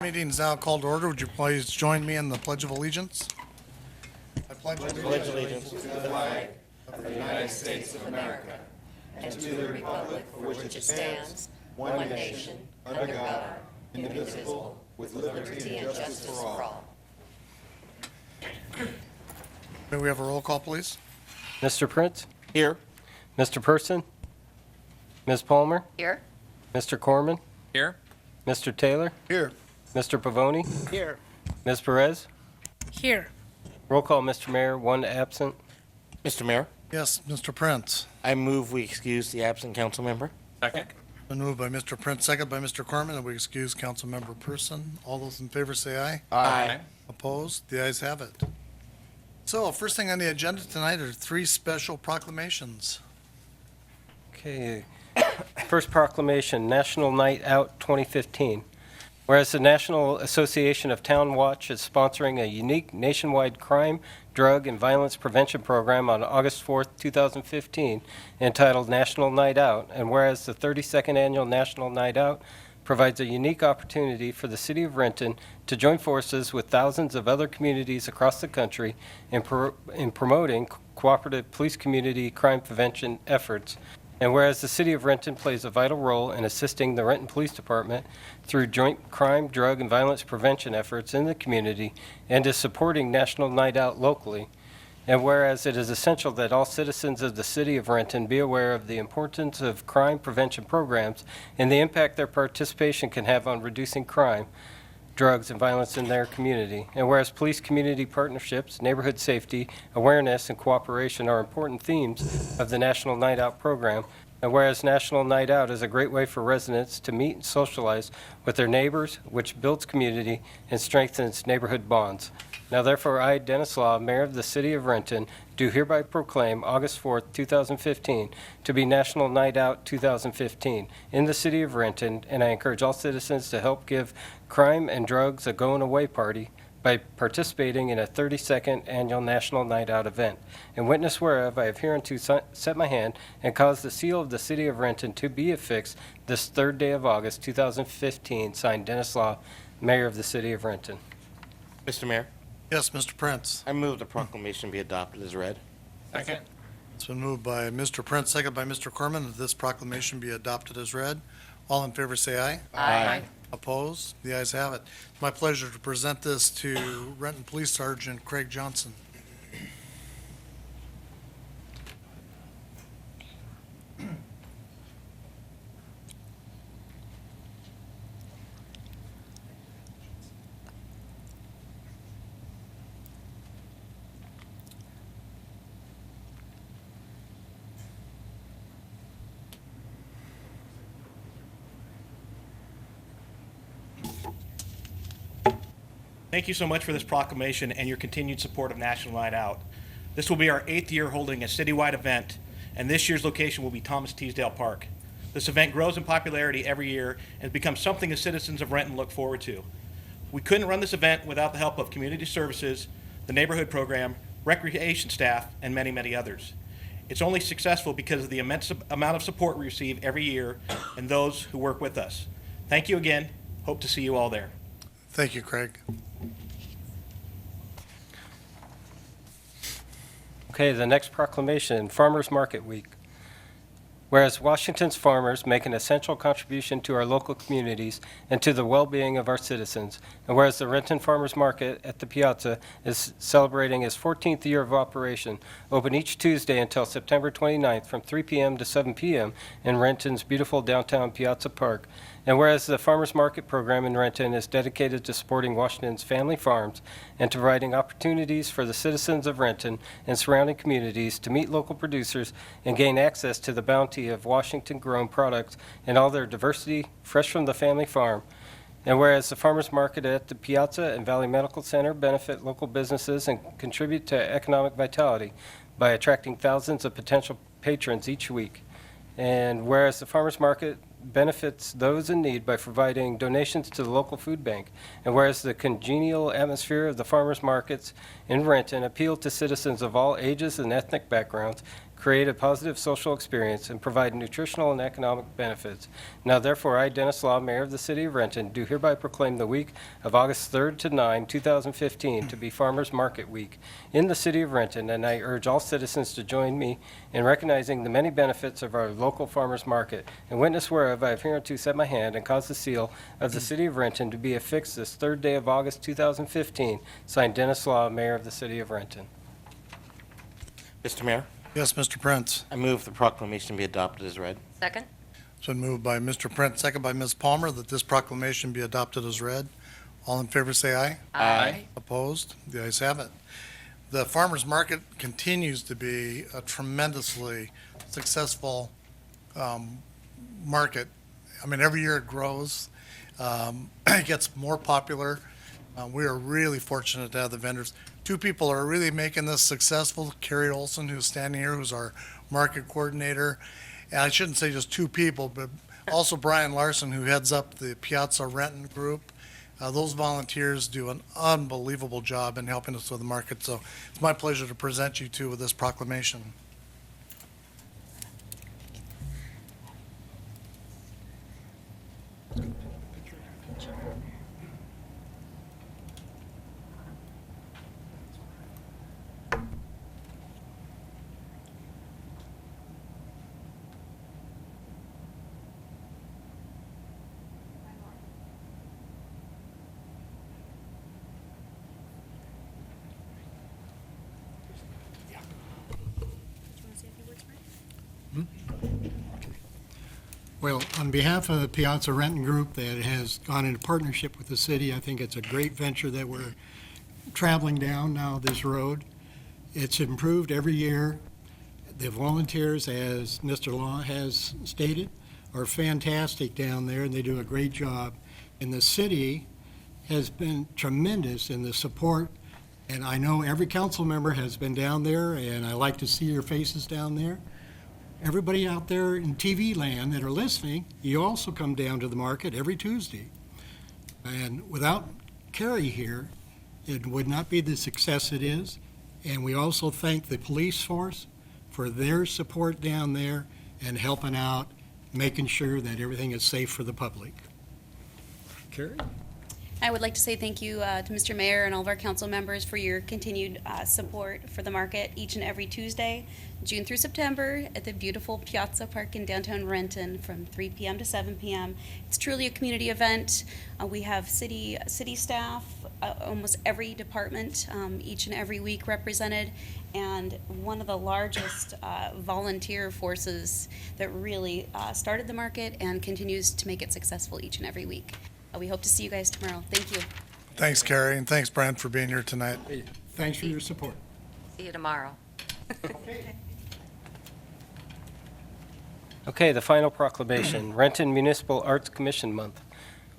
Meeting is now called to order. Would you please join me in the Pledge of Allegiance? I pledge allegiance. May we have a roll call, please? Mr. Prince? Here. Mr. Person? Ms. Palmer? Here. Mr. Corman? Here. Mr. Taylor? Here. Mr. Pavoni? Here. Ms. Perez? Here. Roll call, Mr. Mayor, one absent. Mr. Mayor, Yes, Mr. Prince. I move we excuse the absent council member. Second. Been moved by Mr. Prince, second by Mr. Corman, and we excuse Councilmember Person. All those in favor say aye. Aye. Opposed? The ayes have it. So, first thing on the agenda tonight are three special proclamations. Okay. First proclamation, National Night Out 2015. Whereas the National Association of Town Watch is sponsoring a unique nationwide crime, drug, and violence prevention program on August 4th, 2015, entitled National Night Out, and whereas the 32nd Annual National Night Out provides a unique opportunity for the City of Renton to join forces with thousands of other communities across the country in promoting cooperative police community crime prevention efforts. And whereas the City of Renton plays a vital role in assisting the Renton Police Department through joint crime, drug, and violence prevention efforts in the community and is supporting National Night Out locally. And whereas it is essential that all citizens of the City of Renton be aware of the importance of crime prevention programs and the impact their participation can have on reducing crime, drugs, and violence in their community. And whereas police community partnerships, neighborhood safety, awareness, and cooperation are important themes of the National Night Out program, and whereas National Night Out is a great way for residents to meet and socialize with their neighbors, which builds community and strengthens neighborhood bonds. Now therefore, I, Dennis Law, Mayor of the City of Renton, do hereby proclaim August 4th, 2015 to be National Night Out 2015 in the City of Renton, and I encourage all citizens to help give crime and drugs a going-away party by participating in a 32nd Annual National Night Out event. And witness whereof I have hereunto set my hand and caused the seal of the City of Renton to be affixed this third day of August 2015, signed Dennis Law, Mayor of the City of Renton. Mr. Mayor, Yes, Mr. Prince. I move the proclamation be adopted as read. Second. It's been moved by Mr. Prince, second by Mr. Corman, that this proclamation be adopted as read. All in favor say aye. Aye. Opposed? The ayes have it. It's my pleasure to present this to Renton Police Sergeant Craig Johnson. Thank you so much for this proclamation and your continued support of National Night Out. This will be our 8th year holding a citywide event, and this year's location will be Thomas Teasdale Park. This event grows in popularity every year and has become something the citizens of Renton look forward to. We couldn't run this event without the help of community services, the neighborhood program, recreation staff, and many, many others. It's only successful because of the immense amount of support we receive every year and those who work with us. Thank you again. Hope to see you all there. Thank you, Craig. Okay, the next proclamation, Farmers Market Week. Whereas Washington's farmers make an essential contribution to our local communities and to the well-being of our citizens, and whereas the Renton Farmers Market at the Piazza is celebrating its 14th year of operation, open each Tuesday until September 29th from 3 p.m. to 7 p.m. in Renton's beautiful downtown Piazza Park, and whereas the Farmers Market program in Renton is dedicated to supporting Washington's family farms and to providing opportunities for the citizens of Renton and surrounding communities to meet local producers and gain access to the bounty of Washington-grown products and all their diversity, fresh from the family farm. And whereas the Farmers Market at the Piazza and Valley Medical Center benefit local businesses and contribute to economic vitality by attracting thousands of potential patrons each week. And whereas the Farmers Market benefits those in need by providing donations to the local food bank. And whereas the congenial atmosphere of the farmers markets in Renton appeal to citizens of all ages and ethnic backgrounds, create a positive social experience, and provide nutritional and economic benefits. Now therefore, I, Dennis Law, Mayor of the City of Renton, do hereby proclaim the week of August 3rd to 9, 2015 to be Farmers Market Week in the City of Renton, and I urge all citizens to join me in recognizing the many benefits of our local farmers market. In witness whereof, I have hereunto set my hand and caused the seal of the City of Renton to be affixed this 3rd day of August 2015. Signed, Dennis Law, Mayor of the City of Renton. Mr. Mayor, Yes, Mr. Prince. I move the proclamation be adopted as read. Second? It's been moved by Mr. Prince, second by Ms. Palmer, that this proclamation be adopted as read. All in favor, say aye. Aye. Opposed? The ayes have it. The farmers market continues to be a tremendously successful market. I mean, every year it grows. It gets more popular. We are really fortunate to have the vendors. Two people are really making this successful. Carrie Olson, who's standing here, who's our market coordinator. And I shouldn't say just two people, but also Brian Larson, who heads up the Piazza Renton Group. Those volunteers do an unbelievable job in helping us with the market. So it's my pleasure to present you two with this proclamation. Well, on behalf of the Piazza Renton Group that has gone into partnership with the city, I think it's a great venture that we're traveling down now this road. It's improved every year. The volunteers, as Mr. Law has stated, are fantastic down there, and they do a great job. And the city has been tremendous in the support, and I know every council member has been down there, and I like to see your faces down there. Everybody out there in TV land that are listening, you also come down to the market every Tuesday. And without Carrie here, it would not be the success it is. And we also thank the police force for their support down there and helping out, making sure that everything is safe for the public. Carrie? I would like to say thank you to Mr. Mayor and all of our council members for your continued support for the market each and every Tuesday, June through September, at the beautiful Piazza Park in downtown Renton from 3 p.m. to 7 p.m. It's truly a community event. We have city staff, almost every department, each and every week represented, and one of the largest volunteer forces that really started the market and continues to make it successful each and every week. We hope to see you guys tomorrow. Thank you. Thanks, Carrie, and thanks, Brian, for being here tonight. Thanks for your support. See you tomorrow. Okay, the final proclamation, Renton Municipal Arts Commission Month.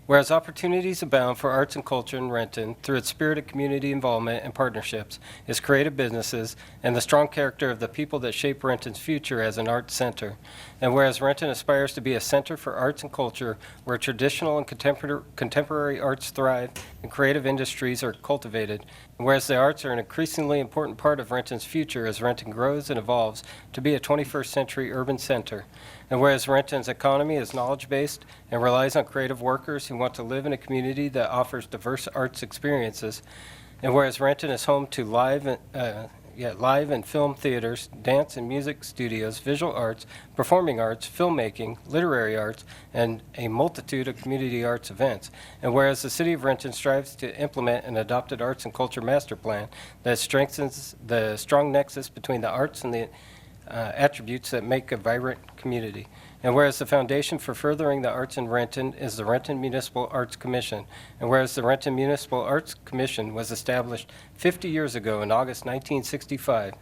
Whereas opportunities abound for arts and culture in Renton through its spirit of community involvement and partnerships, its creative businesses, and the strong character of the people that shape Renton's future as an arts center. And whereas Renton aspires to be a center for arts and culture where traditional and contemporary arts thrive and creative industries are cultivated, and whereas the arts are an increasingly important part of Renton's future as Renton grows and evolves to be a 21st century urban center. And whereas Renton's economy is knowledge-based and relies on creative workers who want to live in a community that offers diverse arts experiences, and whereas Renton is home to live and film theaters, dance and music studios, visual arts, performing arts, filmmaking, literary arts, and a multitude of community arts events. And whereas the City of Renton strives to implement an adopted arts and culture master plan that strengthens the strong nexus between the arts and the attributes that make a vibrant community. And whereas the foundation for furthering the arts in Renton is the Renton Municipal Arts Commission, and whereas the Renton Municipal Arts Commission was established 50 years ago in August 1965,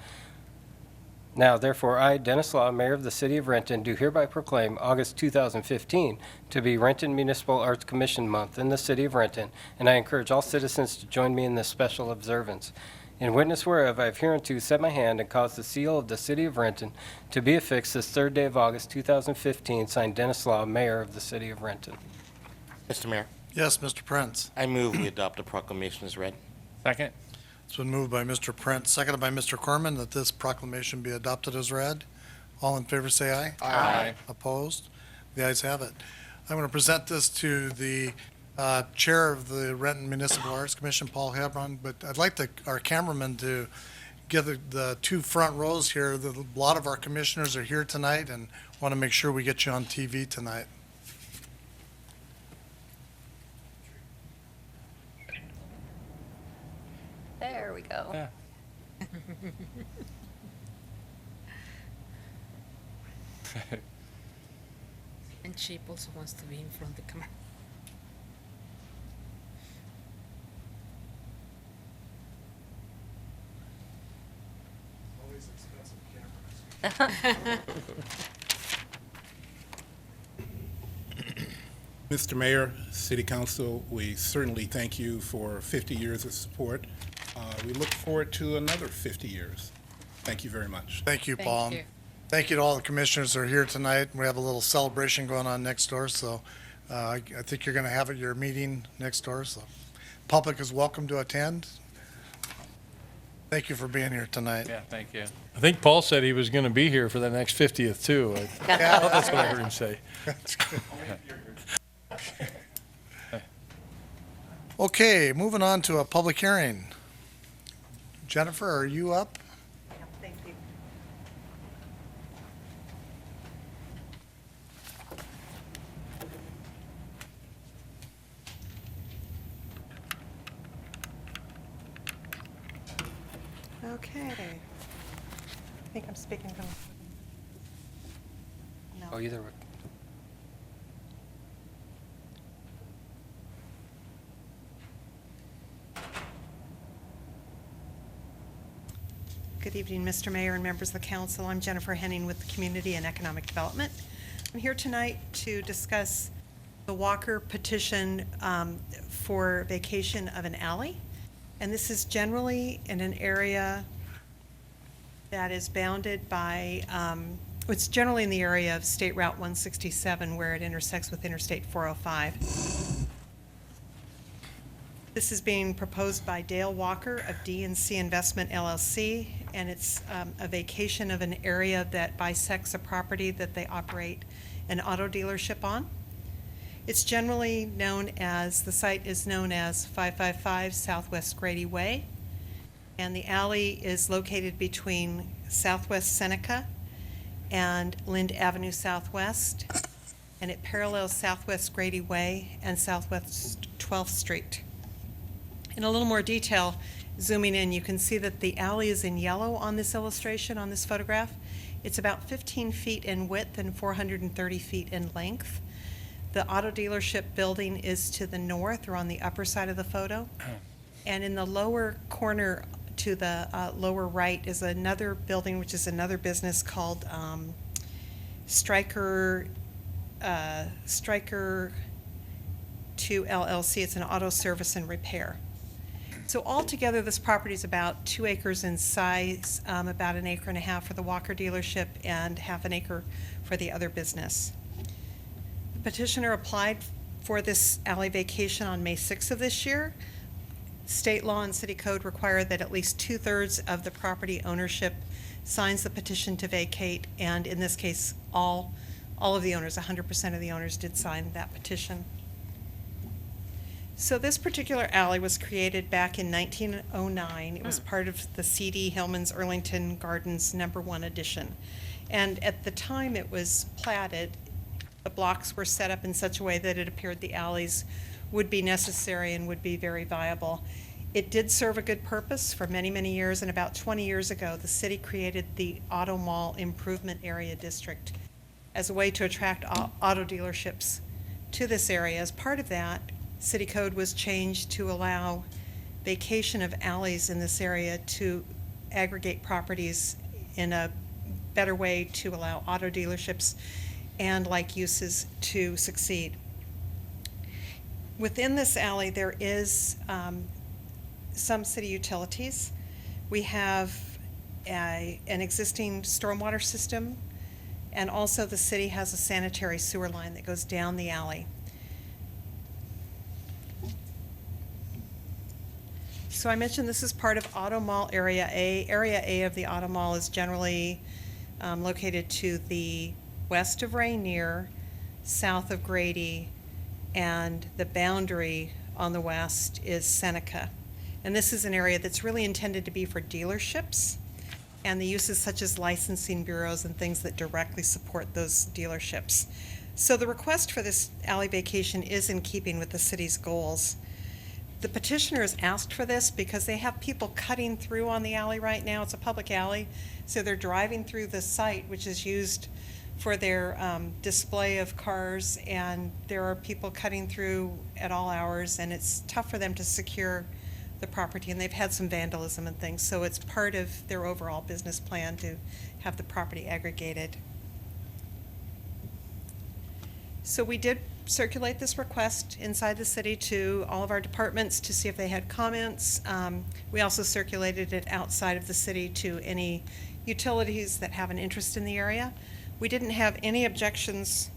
now therefore I, Dennis Law, Mayor of the City of Renton, do hereby proclaim August 2015 to be Renton Municipal Arts Commission Month in the City of Renton, and I encourage all citizens to join me in this special observance. In witness whereof, I have hereunto set my hand and caused the seal of the City of Renton to be affixed this 3rd day of August 2015, signed Dennis Law, Mayor of the City of Renton. Mr. Mayor, Yes, Mr. Prince. I move we adopt the proclamation as read. Second. It's been moved by Mr. Prince, seconded by Mr. Corman, that this proclamation be adopted as read. All in favor, say aye. Aye. Opposed? The ayes have it. I'm going to present this to the Chair of the Renton Municipal Arts Commission, Paul Hebron, but I'd like our cameraman to get the two front rows here. A lot of our commissioners are here tonight and want to make sure we get you on TV tonight. There we go. Yeah. And Chip also wants to be in front of the camera. Mr. Mayor, City Council, we certainly thank you for 50 years of support. We look forward to another 50 years. Thank you very much. Thank you, Paul. Thank you. Thank you to all the commissioners that are here tonight. We have a little celebration going on next door, so I think you're going to have at your meeting next door, so public is welcome to attend. Thank you for being here tonight. Yeah, thank you. I think Paul said he was going to be here for the next 50th, too. Yeah. That's what I heard him say. Okay, moving on to a public hearing. Jennifer, are you up? Thank you. Okay. I think I'm speaking from. No. Oh, either way. Good evening, Mr. Mayor and members of the council. I'm Jennifer Henning with the Community and Economic Development. I'm here tonight to discuss the Walker petition for vacation of an alley. And this is generally in an area that is bounded by, it's generally in the area of State Route 167 where it intersects with Interstate 405. This is being proposed by Dale Walker of D&C Investment LLC, and it's a vacation of an area that bisects a property that they operate an auto dealership on. It's generally known as, the site is known as 555 Southwest Grady Way, and the alley is located between Southwest Seneca and Lind Avenue Southwest, and it parallels Southwest Grady Way and Southwest 12th Street. In a little more detail, zooming in, you can see that the alley is in yellow on this illustration, on this photograph. It's about 15 feet in width and 430 feet in length. The auto dealership building is to the north or on the upper side of the photo. And in the lower corner to the lower right is another building, which is another business called Stryker 2 LLC. It's an auto service and repair. So altogether, this property is about 2 acres in size, about 1.5 acres for the Walker dealership and 0.5 acre for the other business. The petitioner applied for this alley vacation on May 6th of this year. State law and city code require that at least 2/3 of the property ownership signs the petition to vacate, and in this case, all of the owners, 100% of the owners did sign that petition. So this particular alley was created back in 1909. It was part of the C.D. Hillman's Arlington Gardens #1 edition. And at the time it was platted, the blocks were set up in such a way that it appeared the alleys would be necessary and would be very viable. It did serve a good purpose for many, many years, and about 20 years ago, the city created the Auto Mall Improvement Area District as a way to attract auto dealerships to this area. As part of that, city code was changed to allow vacation of alleys in this area to aggregate properties in a better way to allow auto dealerships and like uses to succeed. Within this alley, there is some city utilities. We have an existing stormwater system, and also the city has a sanitary sewer line that goes down the alley. So I mentioned this is part of Auto Mall Area A. Area A of the Auto Mall is generally located to the west of Rainier, south of Grady, and the boundary on the west is Seneca. And this is an area that's really intended to be for dealerships and the uses such as licensing bureaus and things that directly support those dealerships. So the request for this alley vacation is in keeping with the city's goals. The petitioners asked for this because they have people cutting through on the alley right now. It's a public alley, so they're driving through the site, which is used for their display of cars, and there are people cutting through at all hours, and it's tough for them to secure the property, and they've had some vandalism and things, so it's part of their overall business plan to have the property aggregated. So we did circulate this request inside the city to all of our departments to see if they had comments. We also circulated it outside of the city to any utilities that have an interest in the area. We didn't have any objections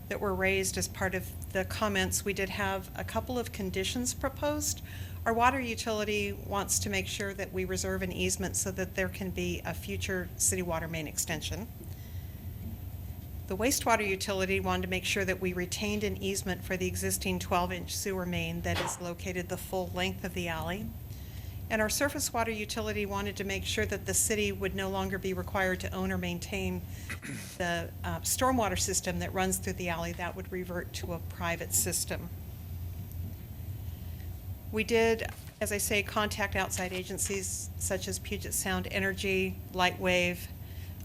that were raised as part of the comments. We did have a couple of conditions proposed. Our water utility wants to make sure that we reserve an easement so that there can be a future city water main extension. The wastewater utility wanted to make sure that we retained an easement for the existing 12-inch sewer main that is located the full length of the alley. And our surface water utility wanted to make sure that the city would no longer be required to own or maintain the stormwater system that runs through the alley. That would revert to a private system. We did, as I say, contact outside agencies such as Puget Sound Energy, Lightwave,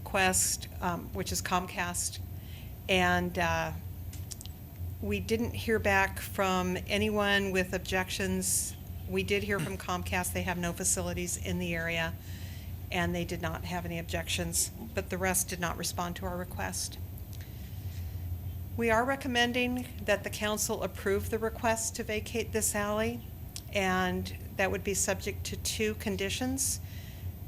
Quest, which is Comcast, and we didn't hear back from anyone with objections. We did hear from Comcast. They have no facilities in the area, and they did not have any objections, but the rest did not respond to our request. We are recommending that the council approve the request to vacate this alley, and that would be subject to 2 conditions: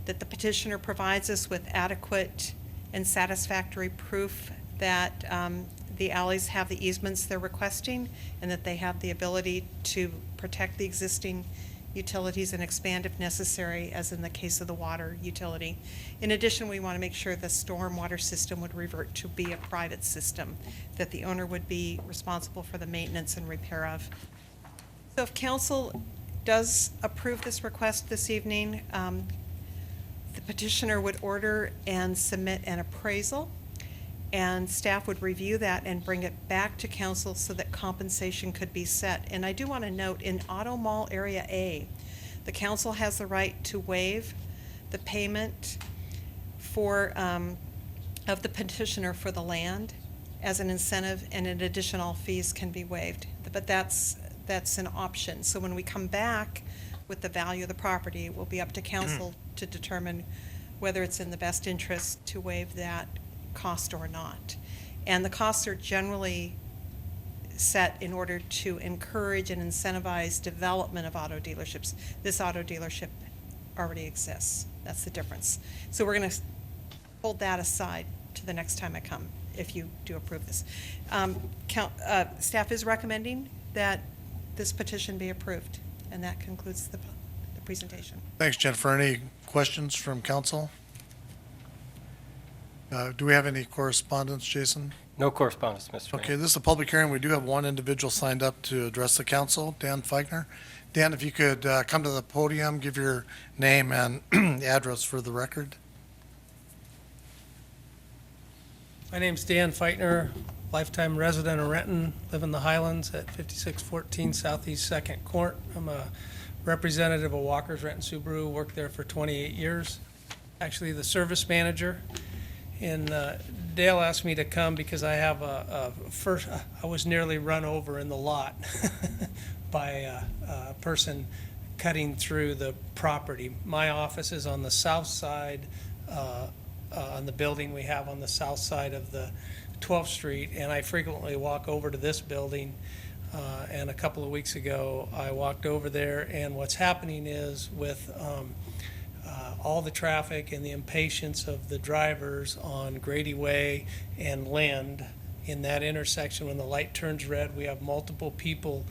that the petitioner provides us with adequate and satisfactory proof that the alleys have the easements they're requesting, and that they have the ability to protect the existing utilities and expand if necessary, as in the case of the water utility. In addition, we want to make sure the stormwater system would revert to be a private system, that the owner would be responsible for the maintenance and repair of. So if council does approve this request this evening, the petitioner would order and submit an appraisal, and staff would review that and bring it back to council so that compensation could be set. And I do want to note, in Auto Mall Area A, the council has the right to waive the payment for, of the petitioner for the land as an incentive, and in addition, all fees can be waived. But that's an option. So when we come back with the value of the property, it will be up to council to determine whether it's in the best interest to waive that cost or not. And the costs are generally set in order to encourage and incentivize development of auto dealerships. This auto dealership already exists. That's the difference. So we're going to hold that aside to the next time I come, if you do approve this. Staff is recommending that this petition be approved, and that concludes the presentation. Thanks, Jennifer. Any questions from council? Do we have any correspondence, Jason? No correspondence, Mr. Mayor. Okay, this is a public hearing. We do have one individual signed up to address the council, Dan Feichner. Dan, if you could come to the podium, give your name and address for the record. My name's Dan Feitner, lifetime resident of Renton, live in the Highlands at 5614 Southeast 2nd Court. I'm a representative of Walker's Renton Subaru, worked there for 28 years. Actually the service manager. And Dale asked me to come because I have I was nearly run over in the lot by a person cutting through the property. My office is on the south side, on the building we have on the south side of the 12th Street, and I frequently walk over to this building. And a couple of weeks ago, I walked over there, and what's happening is with all the traffic and the impatience of the drivers on Grady Way and Lind, in that intersection, when the light turns red, we have multiple people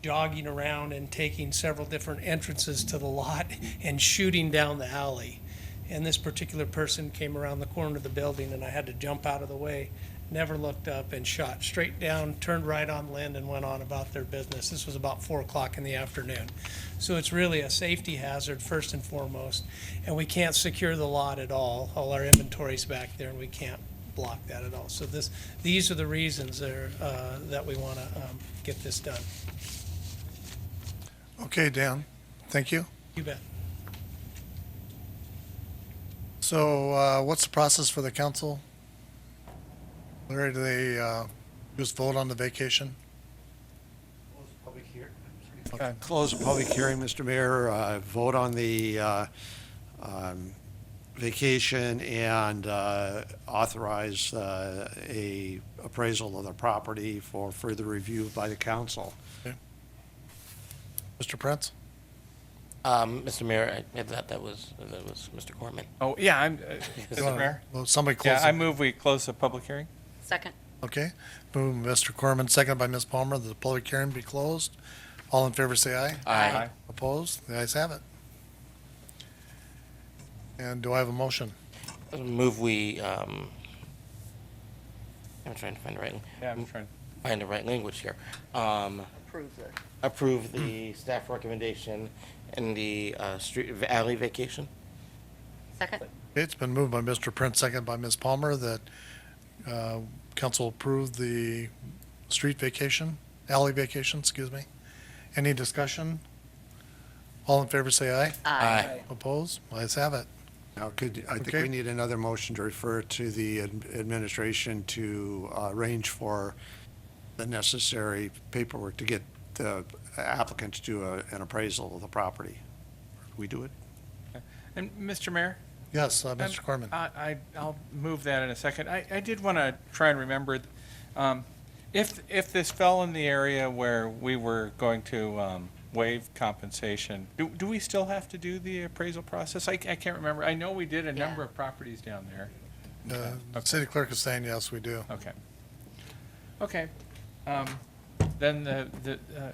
jogging around and taking several different entrances to the lot and shooting down the alley. And this particular person came around the corner of the building, and I had to jump out of the way, never looked up, and shot straight down, turned right on Lind, and went on about their business. This was about 4 o'clock in the afternoon. So it's really a safety hazard, first and foremost, and we can't secure the lot at all. All our inventory's back there, and we can't block that at all. So these are the reasons that we want to get this done. Okay, Dan, thank you. You bet. So what's the process for the council? Larry, do they just vote on the vacation? Close the public hearing, Mr. Mayor, vote on the vacation and authorize a appraisal of the property for further review by the council. Mr. Prince? Mr. Mayor, that was Mr. Corman. Oh, yeah, I'm, You wanna- Mr. Mayor? Well, somebody close Yeah, I it. move we close the public hearing. Second. Okay, moved by Mr. Corman, seconded by Ms. Palmer, that the public hearing be closed. All in favor, say aye. Aye. Opposed? The ayes have it. And do I have a motion? Move we, I'm trying to find the right, Yeah, I'm trying. find the right language here. Approve it. Approve the staff recommendation in the street alley vacation. Second. It's been moved by Mr. Prince, seconded by Ms. Palmer, that council approve the street vacation, alley vacation, excuse me. Any discussion? All in favor, say aye. Aye. Opposed? Ayes have it. Now, I think Okay. we need another motion to refer to the administration to arrange for the necessary paperwork to get the applicant to do an appraisal of the property. We do it? And Mr. Mayor? Yes, Mr. Corman. I'll move that in a second. I did want to try and remember, if this fell in the area where we were going to waive compensation, do we still have to do the appraisal process? I can't remember. I know we did a number of properties down there. City clerk is saying yes, we do. Okay. Okay. Then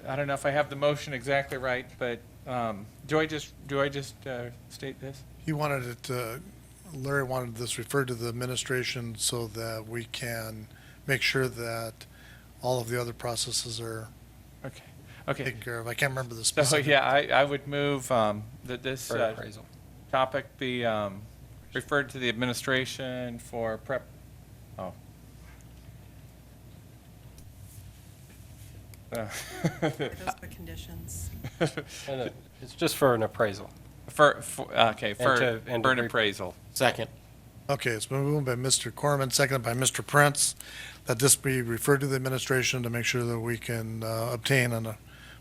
I don't know if I have the motion exactly right, but do I just state this? He wanted it, Larry wanted this referred to the administration so that we can make sure that all of the other processes are Okay. Okay. taken care of. I can't remember the So, specific. yeah, I would move that this For appraisal. topic be referred to the administration for prep. Oh. Those are the conditions. And it's just for an appraisal. Okay, for to an re- appraisal. Second. Okay, it's been moved by Mr. Corman, seconded by Mr. Prince, that this be referred to the administration to make sure that we can obtain an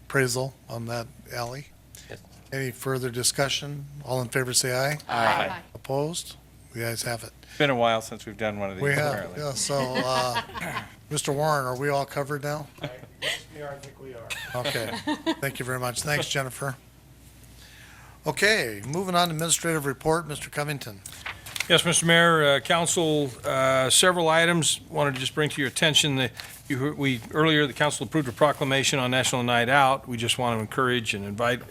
appraisal on that alley. Yes. Any further discussion? All in favor, say aye. Aye. Opposed? The ayes have it. It's been a while since we've done one of these, We have, apparently. yeah, so, Mr. Warren, are we all covered now? I think we are. Okay, thank you very much. Thanks, Jennifer. Okay, moving on to administrative report, Mr. Covington. Yes, Mr. Mayor, council, several items wanted to just bring to your attention. Earlier, the council approved a proclamation on National Night Out. We just want to encourage and invite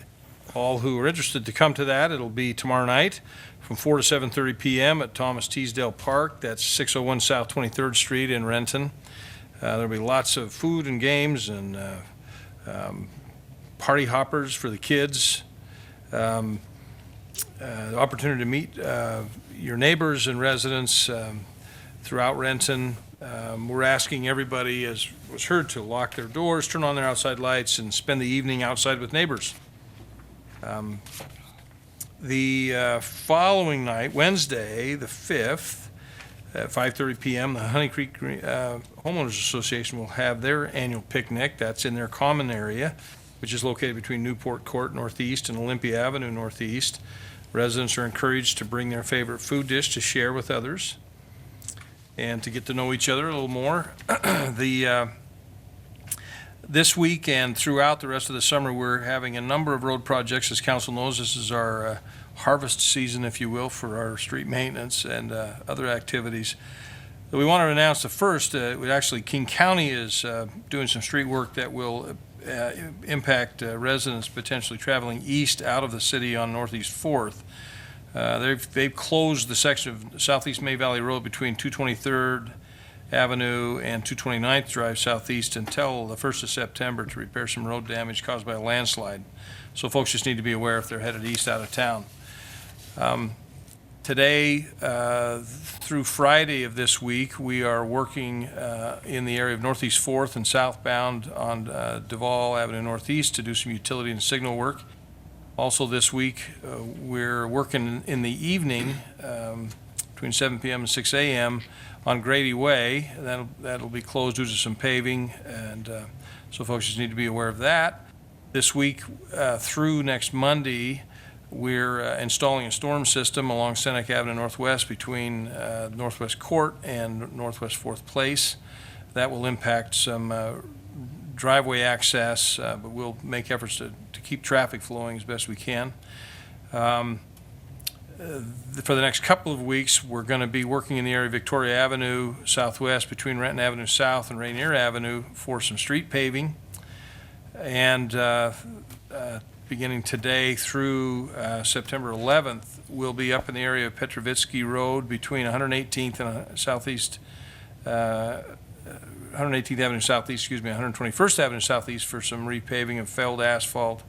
all who are interested to come to that. It'll be tomorrow night from 4 to 7:30 p.m. at Thomas Teasdale Park. That's 601 South 23rd Street in Renton. There'll be lots of food and games and party hoppers for the kids. The opportunity to meet your neighbors and residents throughout Renton. We're asking everybody, as was heard, to lock their doors, turn on their outside lights, and spend the evening outside with neighbors. The following night, Wednesday, the 5th, at 5:30 p.m., the Honey Creek Homeowners Association will have their annual picnic. That's in their common area, which is located between Newport Court Northeast and Olympia Avenue Northeast. Residents are encouraged to bring their favorite food dish to share with others and to get to know each other a little more. This week and throughout the rest of the summer, we're having a number of road projects. As council knows, this is our harvest season, if you will, for our street maintenance and other activities. We want to announce the first, actually King County is doing some street work that will impact residents potentially traveling east out of the city on Northeast 4th. They've closed the section of Southeast May Valley Road between 223rd Avenue and 229th Drive Southeast until the 1st of September to repair some road damage caused by a landslide. So folks just need to be aware if they're headed east out of town. Today through Friday of this week, we are working in the area of Northeast 4th and southbound on Duval Avenue Northeast to do some utility and signal work. Also this week, we're working in the evening between 7 p.m. and 6 a.m. on Grady Way. That'll be closed due to some paving, and so folks just need to be aware of that. This week through next Monday, we're installing a storm system along Seneca Avenue Northwest between Northwest Court and Northwest 4th Place. That will impact some driveway access, but we'll make efforts to keep traffic flowing as best we can. For the next couple of weeks, we're going to be working in the area of Victoria Avenue Southwest between Renton Avenue South and Rainier Avenue for some street paving. And beginning today through September 11th, we'll be up in the area of Petrovitsky Road between 118th and Southeast, 118th Avenue Southeast, 121st Avenue Southeast for some repaving of failed asphalt.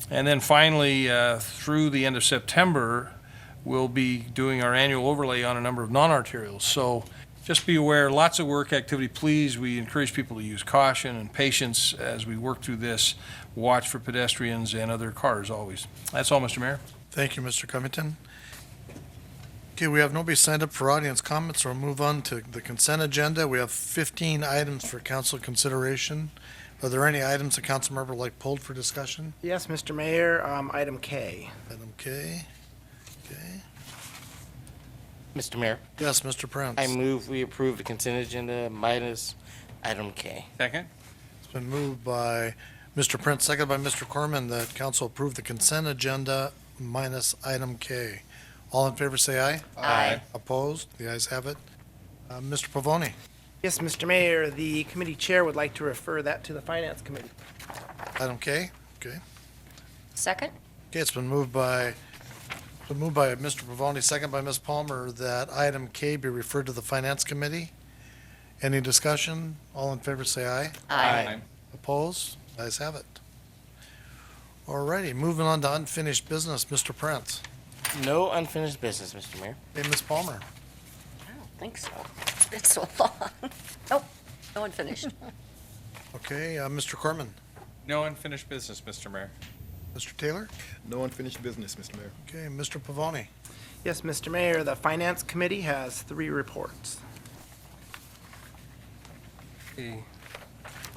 And then finally, through the end of September, we'll be doing our annual overlay on a number of non-arterials. So just be aware, lots of work activity. Please, we encourage people to use caution and patience as we work through this. Watch for pedestrians and other cars always. That's all, Mr. Mayor. Thank you, Mr. Covington. Okay, we have nobody signed up for audience comments, so we'll move on to the consent agenda. We have 15 items for council consideration. Are there any items the council member would like pulled for discussion? Yes, Mr. Mayor, item K. Item K. Okay. Mr. Mayor, Yes, Mr. Prince. I move we approve the consent agenda minus item K. Second? It's been moved by Mr. Prince, seconded by Mr. Corman, that council approve the consent agenda minus item K. All in favor, say aye. Aye. Opposed? The ayes have it. Mr. Pavoni. Yes, Mr. Mayor, the committee chair would like to refer that to the Finance Committee. Item K. Okay. Second? Okay, it's been moved by Mr. Pavoni, second by Ms. Palmer, that item K be referred to the Finance Committee. Any discussion? All in favor, say aye. Aye. Opposed? Ayes have it. All righty, moving on to unfinished business, Mr. Prince. No unfinished business, Mr. Mayor. Hey, Ms. Palmer. I don't think so. It's been so long. Nope, no one finished. Okay, Mr. Corman. No unfinished business, Mr. Mayor. Mr. Taylor. No unfinished business, Mr. Mayor. Okay, Mr. Pavoni. Yes, Mr. Mayor, the Finance Committee has 3 reports. The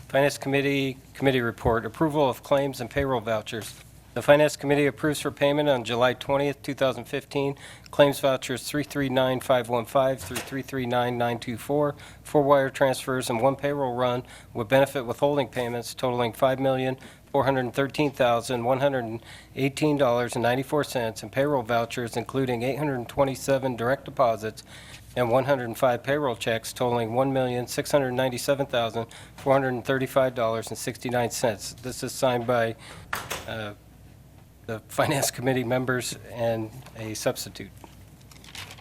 Finance Committee report, approval of claims and payroll vouchers. The Finance Committee approves for payment on July 20th, 2015, claims vouchers 339515 through 339924, 4 wire transfers and 1 payroll run with benefit withholding payments totaling $5,413,118.94, and payroll vouchers including 827 direct deposits and 105 payroll checks totaling $1,697,435.69. This is signed by the Finance Committee members and a substitute.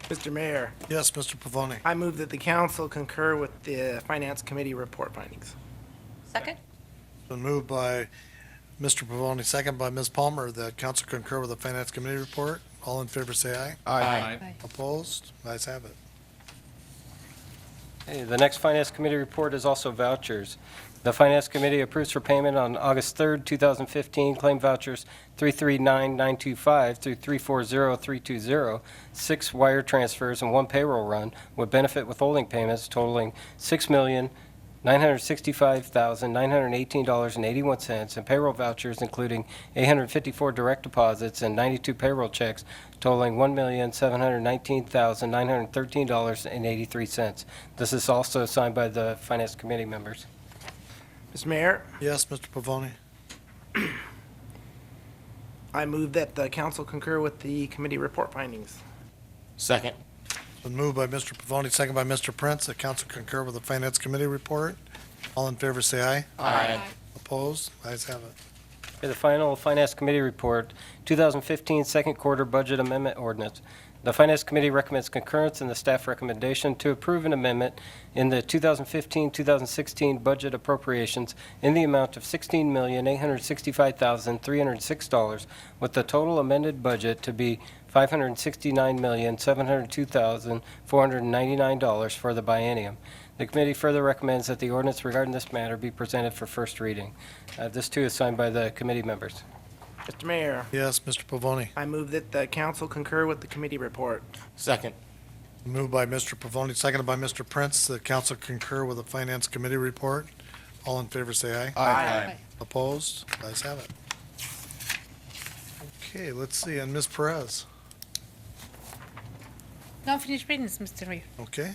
Mr. Mayor, Yes, Mr. Pavoni. I move that the council concur with the Finance Committee report findings. Second? Been moved by Mr. Pavoni, second by Ms. Palmer, that council concur with the Finance Committee report. All in favor, say aye. Aye. Opposed? Ayes have it. Okay, the next Finance Committee report is also vouchers. The Finance Committee approves for payment on August 3rd, 2015, claim vouchers 339925 through 340320, 6 wire transfers and 1 payroll run with benefit withholding payments totaling $6,965,918.81, and payroll vouchers including 854 direct deposits and 92 payroll checks totaling $1,719,913.83. This is also signed by the Finance Committee members. Mr. Mayor, Yes, Mr. Pavoni. I move that the council concur with the committee report findings. Second. Been moved by Mr. Pavoni, second by Mr. Prince, that council concur with the Finance Committee report. All in favor, say aye. Aye. Opposed? Ayes have it. Okay, the final Finance Committee report, 2015 second quarter budget amendment ordinance. The Finance Committee recommends concurrence in the staff recommendation to approve an amendment in the 2015-2016 budget appropriations in the amount of $16,865,306, with the total amended budget to be $569,702,499 for the biennium. The committee further recommends that the ordinance regarding this matter be presented for first reading. This too is signed by the committee members. Mr. Mayor, Yes, Mr. Pavoni. I move that the council concur with the committee report. Second. Moved by Mr. Pavoni, seconded by Mr. Prince. The council concur with the Finance Committee report. All in favor, say aye. Aye. Opposed? Ayes have it. Okay, let's see, and Ms. Perez. No finished business, Mr. Mayor. Okay.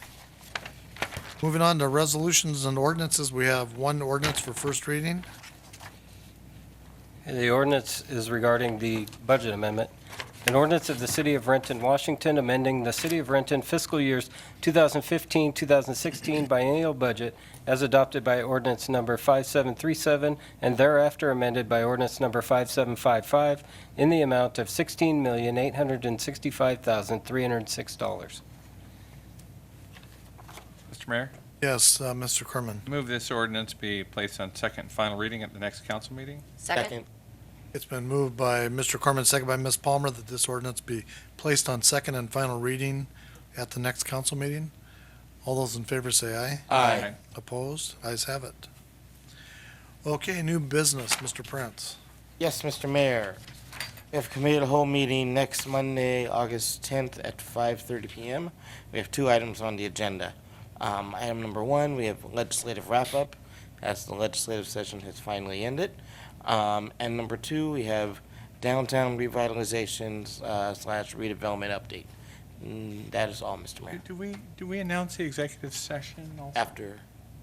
Moving on to resolutions and ordinances, we have one ordinance for first reading. The ordinance is regarding the budget amendment. An ordinance of the City of Renton, Washington, amending the City of Renton fiscal years 2015-2016 biennial budget as adopted by ordinance number 5737 and thereafter amended by ordinance number 5755 in the amount of $16,865,306. Mr. Mayor, Yes, Mr. Kerman. move this ordinance be placed on second and final reading at the next council meeting. Second? It's been moved by Mr. Corman, seconded by Ms. Palmer, that this ordinance be placed on second and final reading at the next council meeting. All those in favor say aye. Aye. Opposed? Ayes have it. Okay, new business, Mr. Prince. Yes, Mr. Mayor. We have a committee of the whole meeting next Monday, August 10th at 5:30 PM. We have two items on the agenda. Item number one, we have legislative wrap-up, as the legislative session has finally ended. And number two, we have downtown revitalizations slash redevelopment update. That is all, Mr. Mayor. Do we announce the executive session also? After.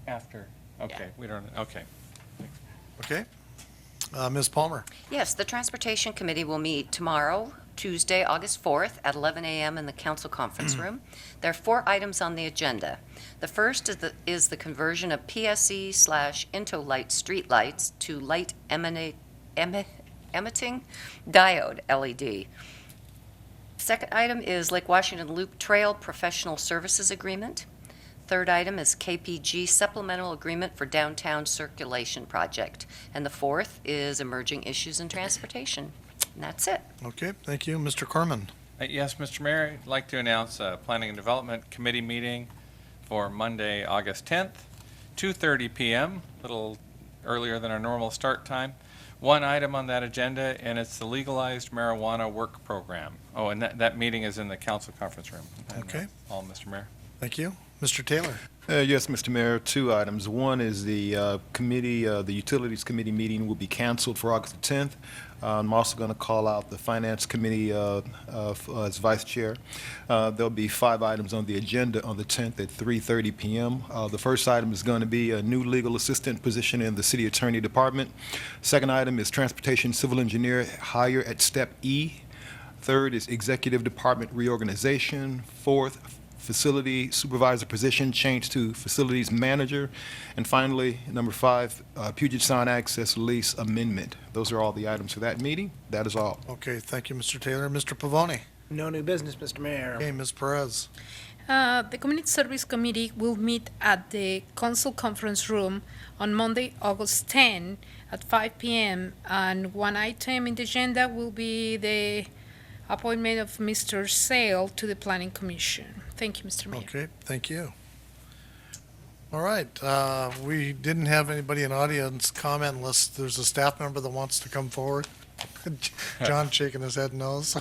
After. Okay, we don't, okay. Okay. Ms. Palmer. Yes, the Transportation Committee will meet tomorrow, Tuesday, August 4th, at 11 a.m. in the council conference room. There are 4 items on the agenda. The first is the conversion of PSE/Intolight streetlights to light emitting diode LED. Second item is Lake Washington Loop Trail Professional Services Agreement. Third item is KPG Supplemental Agreement for Downtown Circulation Project. And the fourth is Emerging Issues in Transportation. And that's it. Okay, thank you. Mr. Corman. Yes, Mr. Mayor, I'd like to announce a Planning and Development Committee meeting for Monday, August 10th, 2:30 PM, a little earlier than our normal start time. One item on that agenda, and it's the legalized marijuana work program. Oh, and that meeting is in the council conference room. And Okay. that's all, Mr. Mayor. Thank you. Mr. Taylor. Yes, Mr. Mayor, 2 items. One is the committee, the Utilities Committee meeting will be canceled for August the 10th. I'm also going to call out the Finance Committee as Vice Chair. There'll be 5 items on the agenda on the 10th at 3:30 p.m. The first item is going to be a new legal assistant position in the City Attorney Department. Second item is Transportation Civil Engineer hire at Step E. Third is Executive Department reorganization. Fourth, Facility Supervisor position changed to Facilities Manager. And finally, number 5, Puget Sound Access Lease Amendment. Those are all the items for that meeting. That is all. Okay, thank you, Mr. Taylor. Mr. Pavoni. No new business, Mr. Mayor. Okay, Ms. Perez. The Community Service Committee will meet at the council conference room on Monday, August 10 at 5 p.m. And one item in the agenda will be the appointment of Mr. Sale to the Planning Commission. Thank you, Mr. Mayor. Okay, thank you. All right, we didn't have anybody in audience comment unless there's a staff member that wants to come forward. John shaking his head no, so.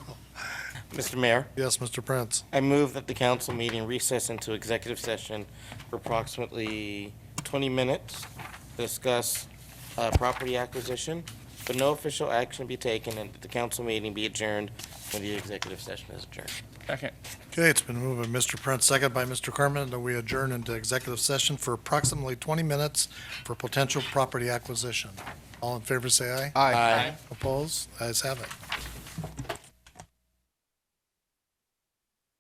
Mr. Mayor, Yes, Mr. Prince. I move that the council meeting recess into executive session for approximately 20 minutes to discuss property acquisition, but no official action be taken, and that the council meeting be adjourned when the executive session is adjourned. Second. Okay, it's been moved by Mr. Prince, second by Mr. Kerman, that we adjourn into executive session for approximately 20 minutes for potential property acquisition. All in favor, say aye. Aye. Opposed? Ayes have it.